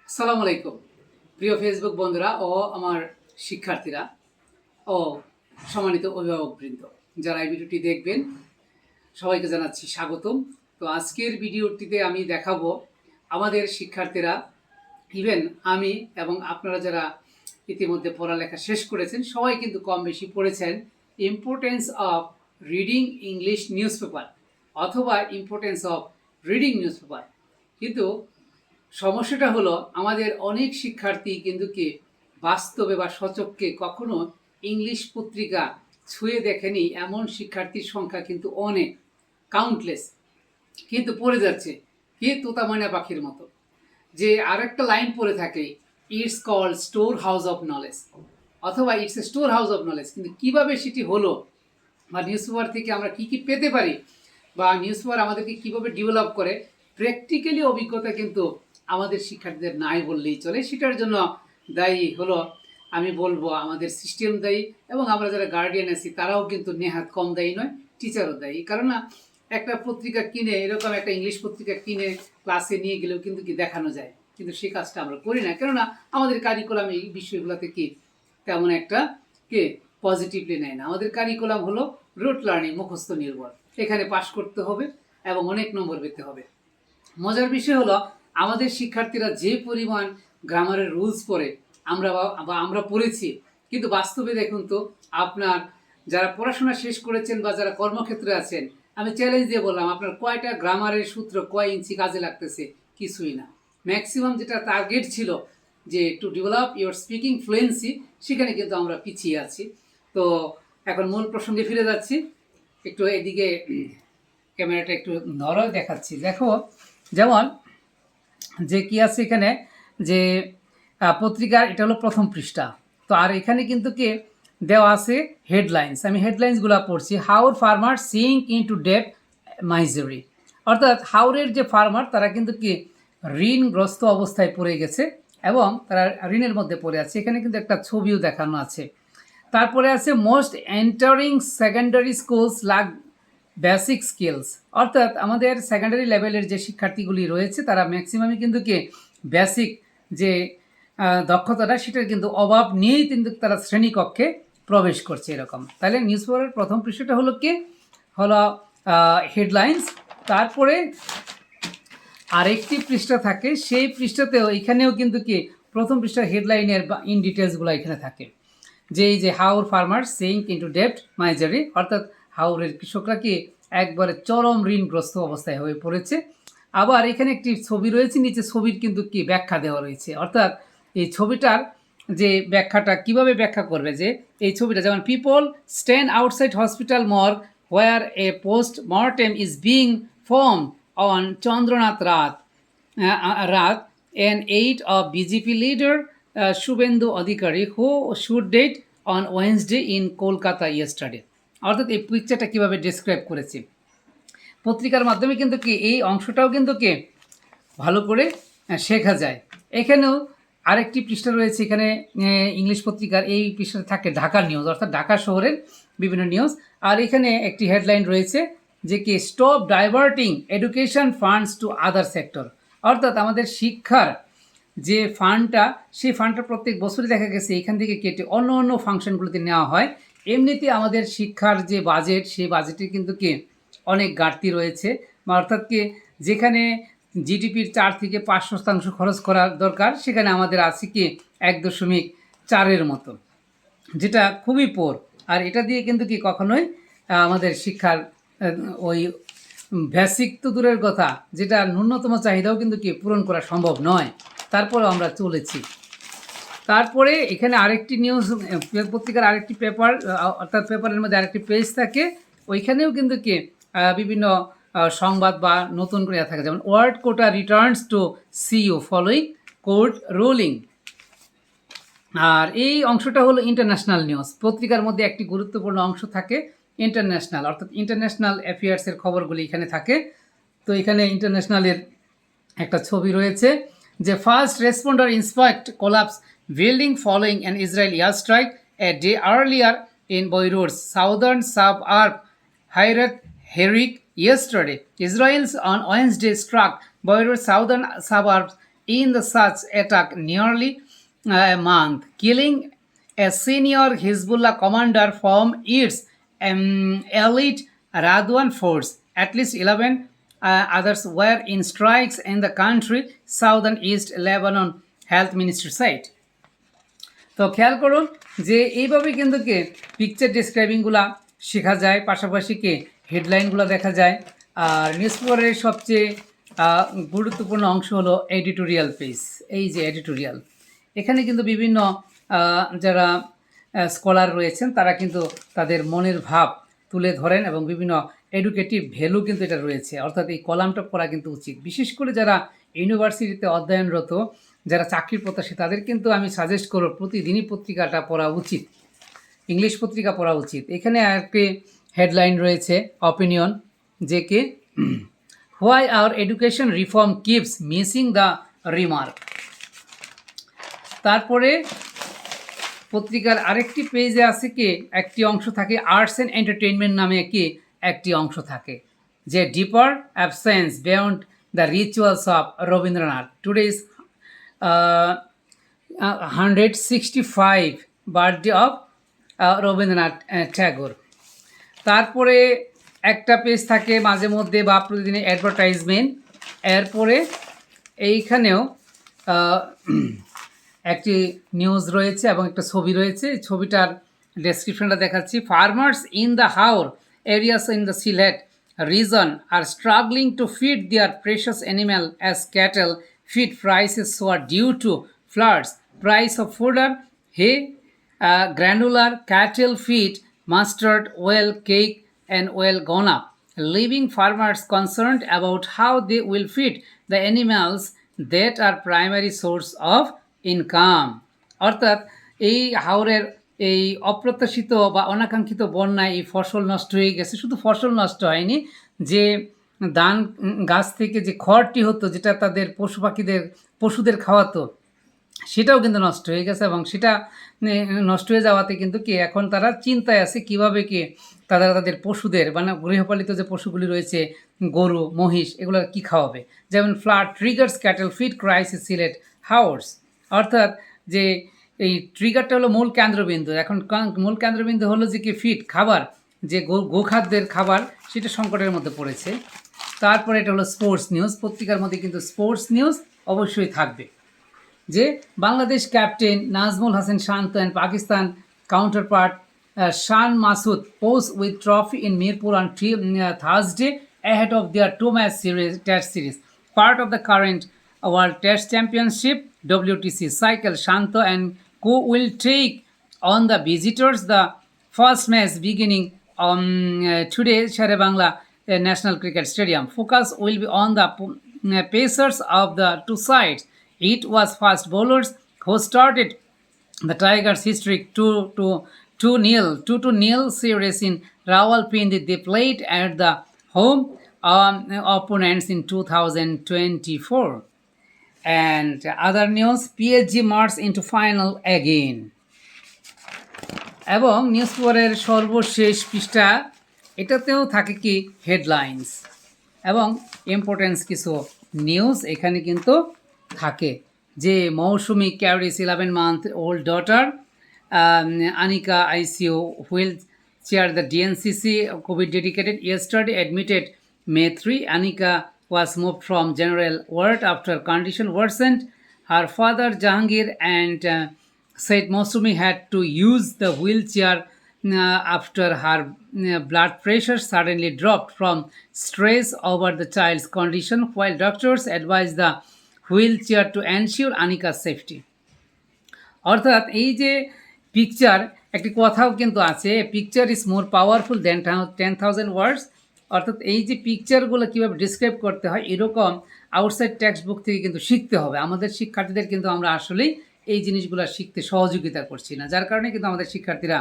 আসসালামু আলাইকুম প্রিয় ফেসবুক বন্ধুরা ও আমার শিক্ষার্থীরা ও সম্মানিত অভিভাবকবৃন্দ, যারা এই ভিডিওটি দেখবেন সবাইকে জানাচ্ছি স্বাগতম। তো আজকের ভিডিওটিতে আমি দেখাবো আমাদের শিক্ষার্থীরা, ইভেন আমি এবং আপনারা যারা ইতিমধ্যে পড়ালেখা শেষ করেছেন সবাই কিন্তু কম বেশি পড়েছেন importance of reading English newspaper অথবা importance of reading newspaper. কিন্তু সমস্যাটা হলো আমাদের অনেক শিক্ষার্থী কিন্তু কি বাস্তবে বা সচক্ষে কখনো ইংলিশ পত্রিকা ছুঁয়ে দেখেনি, এমন শিক্ষার্থীর সংখ্যা কিন্তু অনেক, কাউন্টলেস, কিন্তু পড়ে যাচ্ছে কি তোতা ময়না পাখির মতো। যে আরেকটা লাইন পড়ে থাকে, it's called storehouse of knowledge অথবা it's a storehouse of knowledge, কিন্তু কীভাবে সেটি হলো বা নিউজ পেপার থেকে আমরা কী কী পেতে পারি বা নিউজ পেপার আমাদেরকে কীভাবে ডেভেলপ করে, প্র্যাকটিক্যালি অভিজ্ঞতা কিন্তু আমাদের শিক্ষার্থীদের নাই বললেই চলে। সেটার জন্য দায়ী হলো, আমি বলবো, আমাদের সিস্টেম দায়ী, এবং আমরা যারা গার্ডিয়ান আছি তারাও কিন্তু নেহাত কম দায়ী নয়, টিচারও দায়ী। কারণ না, একটা পত্রিকা কিনে, এরকম একটা ইংলিশ পত্রিকা কিনে ক্লাসে নিয়ে গেলেও কিন্তু কি দেখানো যায়, কিন্তু সেই কাজটা আমরা করি না। কেননা আমাদের কারিকুলাম এই বিষয়গুলোতে কি তেমন একটা কে পজিটিভলি নেয় না। আমাদের কারিকুলাম হলো রুট লার্নিং, মুখস্থ নির্ভর, এখানে পাশ করতে হবে এবং অনেক নম্বর পেতে হবে। মজার বিষয় হলো আমাদের শিক্ষার্থীরা যে পরিমাণ গ্রামারের রুলস পড়ে আমরা পড়েছি, কিন্তু বাস্তবে দেখুন তো, আপনার যারা পড়াশোনা শেষ করেছেন বা যারা কর্মক্ষেত্রে আছেন, আমি চ্যালেঞ্জ দিয়ে বললাম, আপনার কয়টা গ্রামারের সূত্র কয় ইঞ্চি কাজে লাগতেছে? কিছুই না। ম্যাক্সিমাম যেটা টার্গেট ছিল যে to develop your speaking fluency, সেখানে কিন্তু আমরা পিছিয়ে আছি। তো এখন মূল প্রসঙ্গে ফিরে যাচ্ছি, একটু এদিকে ক্যামেরাটা একটু নরম দেখাচ্ছি। দেখো, যেমন যে কি আছে এখানে, যে পত্রিকার এটা হলো প্রথম পৃষ্ঠা। তো আর এখানে কিন্তু কি দেওয়া আছে হেডলাইন্স, আমি হেডলাইন্সগুলো পড়ছি। Haor farmer sink into debt misery, অর্থাৎ হাওরের যে ফার্মার তারা কিন্তু কি ঋণগ্রস্ত অবস্থায় পড়ে গেছে এবং তারা ঋণের মধ্যে পড়ে আছে। এখানে কিন্তু একটা ছবিও দেখানো আছে। তারপরে আছে most entering secondary schools lakh basic skills, অর্থাৎ আমাদের সেকেন্ডারি লেভেলের যে শিক্ষার্থীগুলি রয়েছে তারা ম্যাক্সিমামই কিন্তু কি বেসিক যে দক্ষতাটা সেটার কিন্তু অভাব নিয়েই কিন্তু তারা শ্রেণীকক্ষে প্রবেশ করছে এরকম। তাহলে নিউজ পেপারের প্রথম পৃষ্ঠাটা হলো কি, হলো হেডলাইন্স। তারপরে আরেকটি পৃষ্ঠা থাকে, সেই পৃষ্ঠাতেও এখানেও কিন্তু কি প্রথম পৃষ্ঠার হেডলাইনের বা ইন ডিটেলসগুলো এখানে থাকে, যে এই যে haor farmer sink into debt misery, অর্থাৎ হাওরের কৃষকরা কি একবারে চরম ঋণগ্রস্ত অবস্থায় হয়ে পড়েছে। আবার এখানে একটি ছবি রয়েছে, নিচে ছবির কিন্তু কি ব্যাখ্যা দেওয়া রয়েছে, অর্থাৎ এই ছবিটার যে ব্যাখ্যাটা কিভাবে ব্যাখ্যা করবে, যে এই ছবিটা যেমন people stand outside hospital morgue where A post mortem is being form on Chandranath রাত an aide of BJP leader Shubhendu Adhikari who should date on Wednesday in Kolkata yesterday, অর্থাৎ এই পিকচারটা কীভাবে ডিসক্রাইব করেছি পত্রিকার মাধ্যমে কিন্তু কি এই অংশটাও কিন্তু কি ভালো করে শেখা যায়। এখানেও আরেকটি পৃষ্ঠা রয়েছে, এখানে ইংলিশ পত্রিকার এই পৃষ্ঠাতে থাকে ঢাকার নিউজ, অর্থাৎ ঢাকা শহরের বিভিন্ন নিউজ। আর এখানে একটি হেডলাইন রয়েছে যে কি stop ডাইভার্টিং education funds to other sector, অর্থাৎ আমাদের শিক্ষার যে ফান্ডটা, সেই ফান্ডটা প্রত্যেক বছরই দেখা গেছে এখান থেকে কেটে অন্য অন্য ফাংশনগুলোতে নেওয়া হয়। এমনিতে আমাদের শিক্ষার যে বাজেট, সেই বাজেটে কিন্তু কি অনেক ঘাটতি রয়েছে, অর্থাৎ কি যেখানে জিডিপির 4 থেকে 5% খরচ করার দরকার, সেখানে আমাদের আছে কি 1.4 মতো, যেটা খুবই পোর। আর এটা দিয়ে কিন্তু কি কখনোই আমাদের শিক্ষার ওই বেসিক তো দূরের কথা, যেটা ন্যূনতম চাহিদাও কিন্তু কি পূরণ করা সম্ভব নয়। তারপরেও আমরা চলেছি। তারপরে এখানে আরেকটি নিউজ পত্রিকার আরেকটি পেপার, অর্থাৎ পেপারের মধ্যে আরেকটি পেজ থাকে, ওইখানেও কিন্তু কি বিভিন্ন সংবাদ বা নতুন করে থাকে, যেমন word quota returns to CEO following court ruling. আর এই অংশটা হলো ইন্টারন্যাশনাল নিউজ। পত্রিকার মধ্যে একটি গুরুত্বপূর্ণ অংশ থাকে ইন্টারন্যাশনাল, অর্থাৎ ইন্টারন্যাশনাল অ্যাফেয়ার্সের খবরগুলি এখানে থাকে। তো এখানে ইন্টারন্যাশনালের একটা ছবি রয়েছে, যে first responder inspect collapse building following an Israeli air strike a day earlier in Beirut's southern suburb Haret Hreik yesterday. Israel's on Wednesday struck Beirut southern suburbs in the such attack nearly a month, killing a senior Hezbollah commander from its elite Radwan force. At least 11 others were in strikes in the country, southern East Lebanon health ministry said. তো খেয়াল করুন যে এইভাবে কিন্তু কে picture ডিসক্রাইবিংগুলা শেখা যায়, পাশাপাশি কে হেডলাইনগুলো দেখা যায়। আর নিউজ পেপারের সবচেয়ে গুরুত্বপূর্ণ অংশ হলো এডিটোরিয়াল পেজ। এই যে এডিটোরিয়াল, এখানে কিন্তু বিভিন্ন যারা স্কলার রয়েছেন তারা কিন্তু তাদের মনের ভাব তুলে ধরেন এবং বিভিন্ন এডুকেটিভ ভ্যালু কিন্তু এটা রয়েছে, অর্থাৎ এই কলামটা পড়া কিন্তু উচিত। বিশেষ করে যারা ইউনিভার্সিটিতে অধ্যয়নরত, যারা চাকরির প্রত্যাশী, তাদের কিন্তু আমি সাজেস্ট করব প্রতিদিনই পত্রিকাটা পড়া উচিত, ইংলিশ পত্রিকা পড়া উচিত। এখানে একটি হেডলাইন রয়েছে অপিনিয়ন, যে কে why our education reform keeps missing the remark. তারপরে পত্রিকার আরেকটি পেজে আছে কি একটি অংশ থাকে আর্টস অ্যান্ড এন্টারটেইনমেন্ট নামে কি একটি অংশ থাকে, যে deeper absence beyond the rituals of Rabindranath today's 165 birthday of Rabindranath Tagore. তারপরে একটা পেজ থাকে মাঝে মধ্যে বা প্রতিদিনের অ্যাডভার্টাইজমেন্ট। এরপরে এইখানেও একটি নিউজ রয়েছে এবং একটা ছবি রয়েছে। ছবিটার ডেসক্রিপশনটা দেখাচ্ছি। Farmers in the haor areas in the Sylhet region are struggling to feed their precious animal as cattle feed prices soar due to floods. Price of fodder hay granular cattle feed, mustard, oil, cake, and oil gone up, leaving farmers concerned about how they will feed the animals that are primary source of income. অর্থাৎ এই হাওরের এই অপ্রত্যাশিত বা অনাকাঙ্ক্ষিত বন্যায় এই ফসল নষ্ট হয়ে গেছে। শুধু ফসল নষ্ট হয়নি, যে ধান গাছ থেকে যে খড়টি হতো, যেটা তাদের পশুদের খাওয়াতো, সেটাও কিন্তু নষ্ট হয়ে গেছে। এবং সেটা নষ্ট হয়ে যাওয়াতে কিন্তু কি এখন তারা চিন্তায় আছে কীভাবে কি তারা তাদের পশুদের মানে গৃহপালিত যে পশুগুলি রয়েছে, গরু মহিষ, এগুলো কি খাওয়াবে। যেমন flood triggers cattle feed crisis Sylhet house. অর্থাৎ যে এই ট্রিগারটা হলো মূল কেন্দ্রবিন্দু। এখন মূল কেন্দ্রবিন্দু হলো যে কি ফিড খাবার, যে গোখাদ্যের খাবার, সেটা সংকটের মধ্যে পড়েছে। তারপরে এটা হলো স্পোর্টস নিউজ। পত্রিকার মধ্যে কিন্তু স্পোর্টস নিউজ অবশ্যই থাকবে, যে Bangladesh captain Najmul Hasan Shanto and Pakistan counterpart Shan Masood pose with trophy in Mirpur on Thursday ahead of their two-match test series. Part of the current World Test Championship WTC cycle, Shanto and co will take on the visitors the first match beginning on today Sharebangla National Cricket Stadium. Focus will be on the pacers of the two sides. It was fast bowlers who started the Tigers' history 2-0 series in Rawalpindi. They played at the home opponents in 2024. And other news, PSG march into final again. এবং news পেপারের সর্বশেষ পৃষ্ঠা, এটাতেও থাকে কি headlines এবং importance কিছু news এখানে কিন্তু থাকে। যে মৌসুমি ক্যারিস 11-month-old daughter Anika ICU will chair the DNCC COVID dedicated yesterday admitted May 3. Anika was moved from general ward after condition worsened. Her father Jahangir and said Mousumi had to use the wheelchair after her blood pressure suddenly dropped from stress over the child's condition, while doctors advised the wheelchair to ensure Anika's safety. অর্থাৎ এই যে picture, একটি কথাও কিন্তু আছে, picture is more powerful দেন 10,000 ওয়ার্ডস। অর্থাৎ এই যে পিকচারগুলো কীভাবে ডিসক্রাইব করতে হয়, এরকম আউটসাইড টেক্সট বুক থেকে কিন্তু শিখতে হবে। আমাদের শিক্ষার্থীদের কিন্তু আমরা আসলেই এই জিনিসগুলো শিখতে সহযোগিতা করছি না, যার কারণে কিন্তু আমাদের শিক্ষার্থীরা